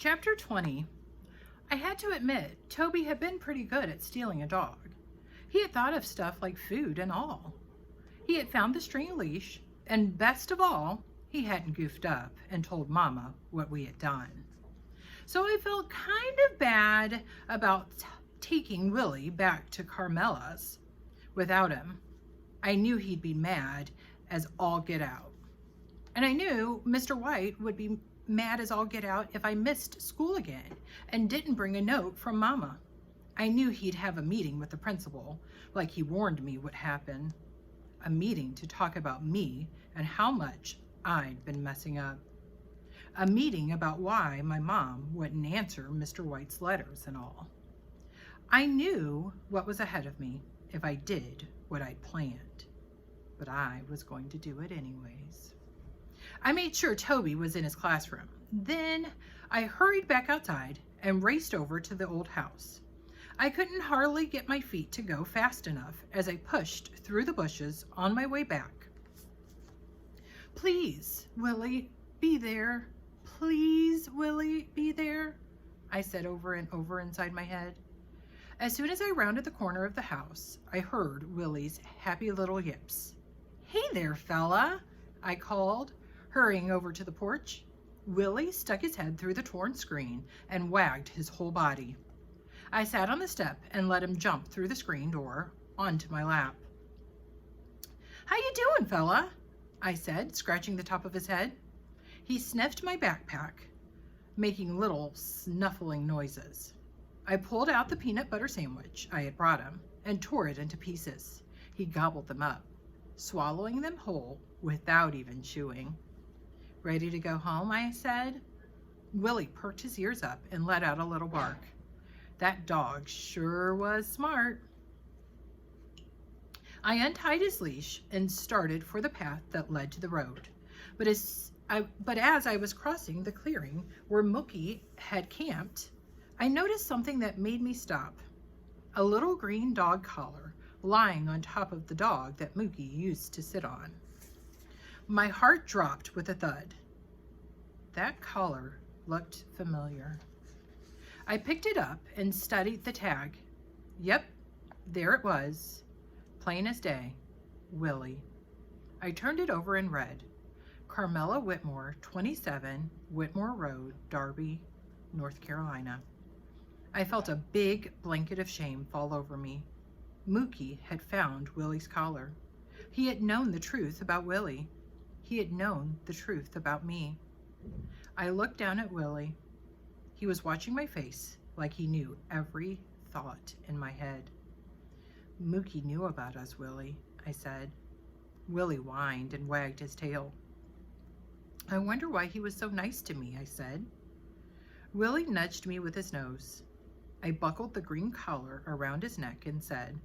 Chapter 20. I had to admit, Toby had been pretty good at stealing a dog. He had thought of stuff like food and all. He had found the string leash, and best of all, he hadn't goofed up and told Mama what we had done. So I felt kind of bad about taking Willie back to Carmela's without him. I knew he'd be mad as all get out. And I knew Mr. White would be mad as all get out if I missed school again and didn't bring a note from Mama. I knew he'd have a meeting with the principal, like he warned me would happen. A meeting to talk about me and how much I'd been messing up. A meeting about why my mom wouldn't answer Mr. White's letters and all. I knew what was ahead of me if I did what I'd planned, but I was going to do it anyways. I made sure Toby was in his classroom. Then I hurried back outside and raced over to the old house. I couldn't hardly get my feet to go fast enough as I pushed through the bushes on my way back. "Please, Willie, be there. Please, Willie, be there," I said over and over inside my head. As soon as I rounded the corner of the house, I heard Willie's happy little yips. "Hey there, fella," I called, hurrying over to the porch. Willie stuck his head through the torn screen and wagged his whole body. I sat on the step and let him jump through the screen door onto my lap. "How you doing, fella?" I said, scratching the top of his head. He sniffed my backpack, making little snuffling noises. I pulled out the peanut butter sandwich I had brought him and tore it into pieces. He gobbled them up, swallowing them whole without even chewing. "Ready to go home?" I said. Willie perked his ears up and let out a little bark. That dog sure was smart. I untied his leash and started for the path that led to the road. But as I was crossing the clearing where Mookie had camped, I noticed something that made me stop. A little green dog collar lying on top of the dog that Mookie used to sit on. My heart dropped with a thud. That collar looked familiar. I picked it up and studied the tag. Yep, there it was, plain as day, Willie. I turned it over and read, Carmela Whitmore, 27 Whitmore Road, Darby, North Carolina. I felt a big blanket of shame fall over me. Mookie had found Willie's collar. He had known the truth about Willie. He had known the truth about me. I looked down at Willie. He was watching my face like he knew every thought in my head. "Mookie knew about us, Willie," I said. Willie whined and wagged his tail. "I wonder why he was so nice to me," I said. Willie nudged me with his nose. I buckled the green collar around his neck and said,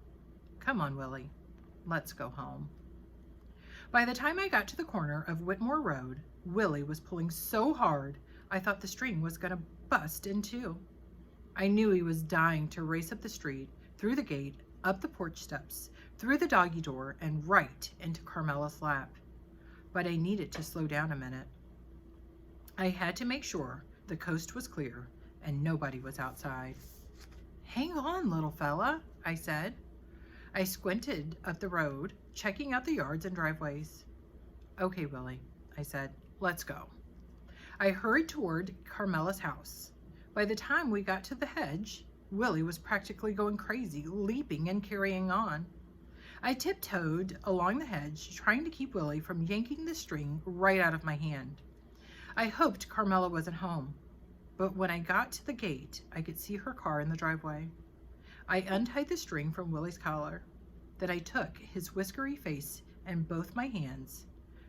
"Come on, Willie, let's go home." By the time I got to the corner of Whitmore Road, Willie was pulling so hard I thought the string was going to bust in two. I knew he was dying to race up the street, through the gate, up the porch steps, through the doggy door, and right into Carmela's lap. But I needed to slow down a minute. I had to make sure the coast was clear and nobody was outside. "Hang on, little fella," I said. I squinted up the road, checking out the yards and driveways. "Okay, Willie," I said, "let's go." I hurried toward Carmela's house. By the time we got to the hedge, Willie was practically going crazy, leaping and carrying on. I tiptoed along the hedge, trying to keep Willie from yanking the string right out of my hand. I hoped Carmela wasn't home, but when I got to the gate, I could see her car in the driveway. I untied the string from Willie's collar. Then I took his whiskery face in both my hands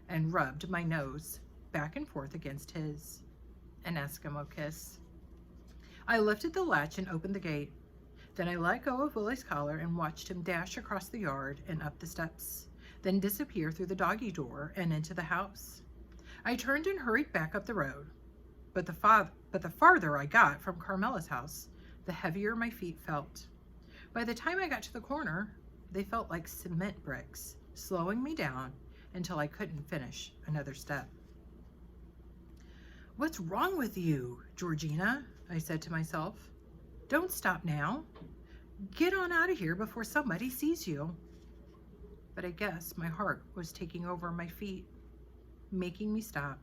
and rubbed my nose back and forth against his. An Eskimo kiss. I lifted the latch and opened the gate. Then I let go of Willie's collar and watched him dash across the yard and up the steps, then disappear through the doggy door and into the house. I turned and hurried back up the road. But the farther I got from Carmela's house, the heavier my feet felt. By the time I got to the corner, they felt like cement bricks, slowing me down until I couldn't finish another step. What's wrong with you, Georgina? I said to myself. Don't stop now. Get on out of here before somebody sees you. But I guess my heart was taking over my feet, making me stop,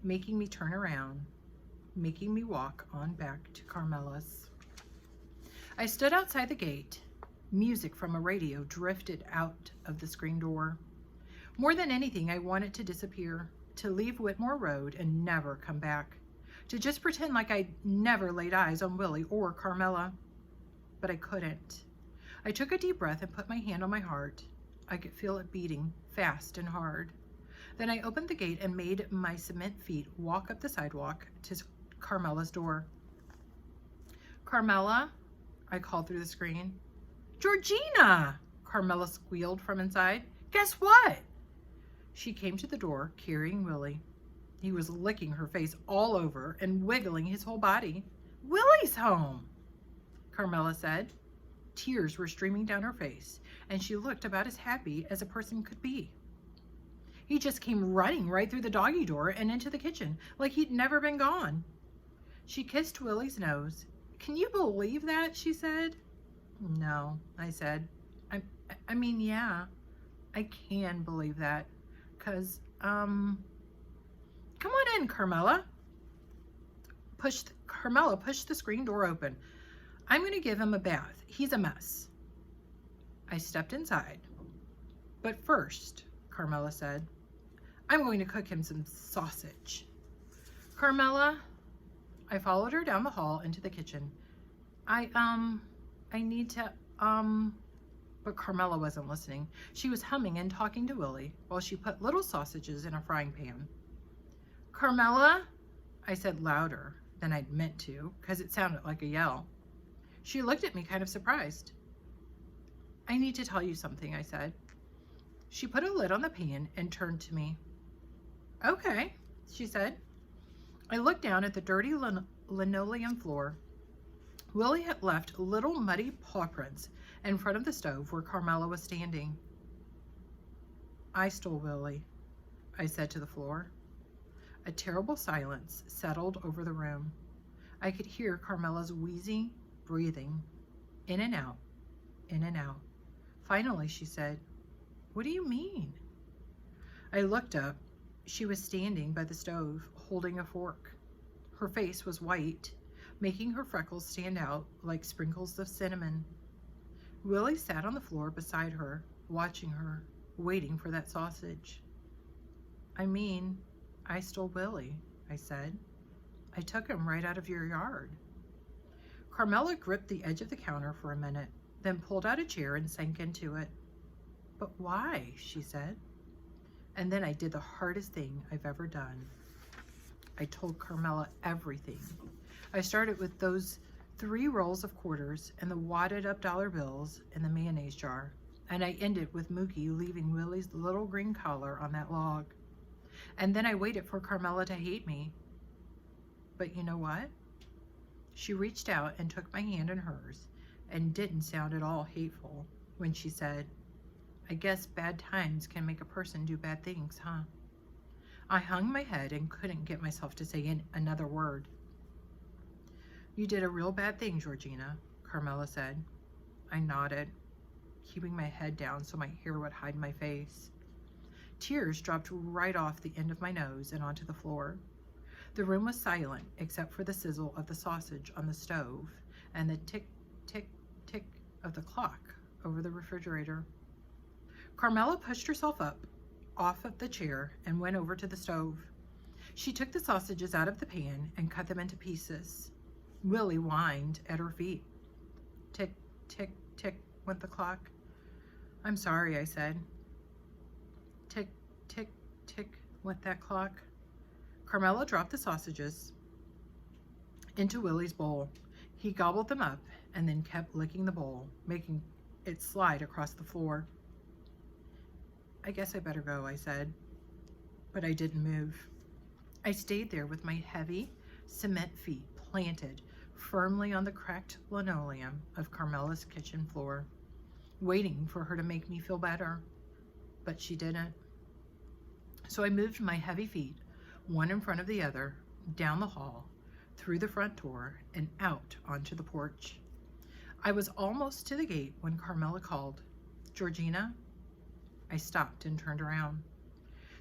making me turn around, making me walk on back to Carmela's. I stood outside the gate. Music from a radio drifted out of the screen door. More than anything, I wanted to disappear, to leave Whitmore Road and never come back, to just pretend like I'd never laid eyes on Willie or Carmela. But I couldn't. I took a deep breath and put my hand on my heart. I could feel it beating fast and hard. Then I opened the gate and made my cement feet walk up the sidewalk to Carmela's door. Carmela, I called through the screen. Georgina, Carmela squealed from inside. Guess what? She came to the door carrying Willie. He was licking her face all over and wiggling his whole body. Willie's home, Carmela said. Tears were streaming down her face, and she looked about as happy as a person could be. He just came running right through the doggy door and into the kitchen, like he'd never been gone. She kissed Willie's nose. Can you believe that? She said. No, I said. I mean, yeah, I can believe that. 'Cause, come on in, Carmela. Carmela pushed the screen door open. I'm going to give him a bath. He's a mess. I stepped inside. But first, Carmela said, I'm going to cook him some sausage. Carmela, I followed her down the hall into the kitchen. I need to, But Carmela wasn't listening. She was humming and talking to Willie while she put little sausages in a frying pan. Carmela, I said louder than I'd meant to, because it sounded like a yell. She looked at me kind of surprised. I need to tell you something, I said. She put a lid on the pan and turned to me. Okay, she said. I looked down at the dirty linoleum floor. Willie had left little muddy paw prints in front of the stove where Carmela was standing. I stole Willie, I said to the floor. A terrible silence settled over the room. I could hear Carmela's wheezy breathing, in and out, in and out. Finally, she said, What do you mean? I looked up. She was standing by the stove, holding a fork. Her face was white, making her freckles stand out like sprinkles of cinnamon. Willie sat on the floor beside her, watching her, waiting for that sausage. I mean, I stole Willie, I said. I took him right out of your yard. Carmela gripped the edge of the counter for a minute, then pulled out a chair and sank into it. But why? She said. And then I did the hardest thing I've ever done. I told Carmela everything. I started with those 3 rolls of quarters and the wadded up dollar bills in the mayonnaise jar. And I ended with Mookie leaving Willie's little green collar on that log. And then I waited for Carmela to hate me. But you know what? She reached out and took my hand in hers and didn't sound at all hateful when she said, I guess bad times can make a person do bad things, huh? I hung my head and couldn't get myself to say another word. You did a real bad thing, Georgina, Carmela said. I nodded, keeping my head down so my hair would hide my face. Tears dropped right off the end of my nose and onto the floor. The room was silent except for the sizzle of the sausage on the stove and the tick, tick, tick of the clock over the refrigerator. Carmela pushed herself up off of the chair and went over to the stove. She took the sausages out of the pan and cut them into pieces. Willie whined at her feet. Tick, tick, tick went the clock. I'm sorry, I said. Tick, tick, tick went that clock. Carmela dropped the sausages into Willie's bowl. He gobbled them up and then kept licking the bowl, making it slide across the floor. I guess I better go, I said, but I didn't move. I stayed there with my heavy cement feet planted firmly on the cracked linoleum of Carmela's kitchen floor, waiting for her to make me feel better, but she didn't. So I moved my heavy feet one in front of the other, down the hall, through the front door, and out onto the porch. I was almost to the gate when Carmela called, "Georgina?" I stopped and turned around.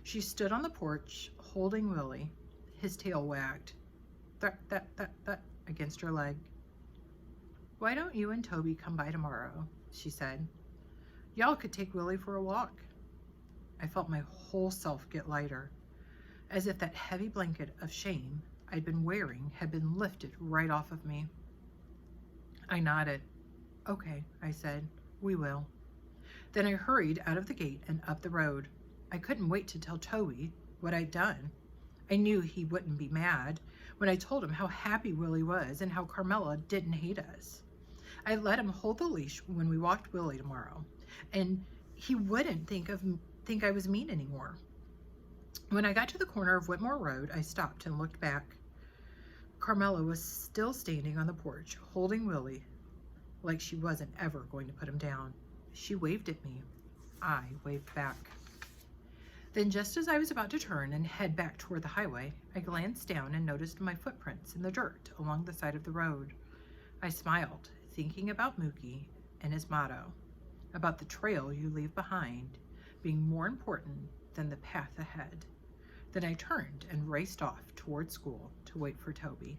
She stood on the porch, holding Willie. His tail wagged, that, against her leg. "Why don't you and Toby come by tomorrow?" she said. "Y'all could take Willie for a walk." I felt my whole self get lighter, as if that heavy blanket of shame I'd been wearing had been lifted right off of me. I nodded. "Okay," I said, "we will." Then I hurried out of the gate and up the road. I couldn't wait to tell Toby what I'd done. I knew he wouldn't be mad when I told him how happy Willie was and how Carmela didn't hate us. I let him hold the leash when we walked Willie tomorrow, and he wouldn't think I was mean anymore. When I got to the corner of Whitmore Road, I stopped and looked back. Carmela was still standing on the porch, holding Willie like she wasn't ever going to put him down. She waved at me. I waved back. Then, just as I was about to turn and head back toward the highway, I glanced down and noticed my footprints in the dirt along the side of the road. I smiled, thinking about Mookie and his motto, about the trail you leave behind being more important than the path ahead. Then I turned and raced off toward school to wait for Toby.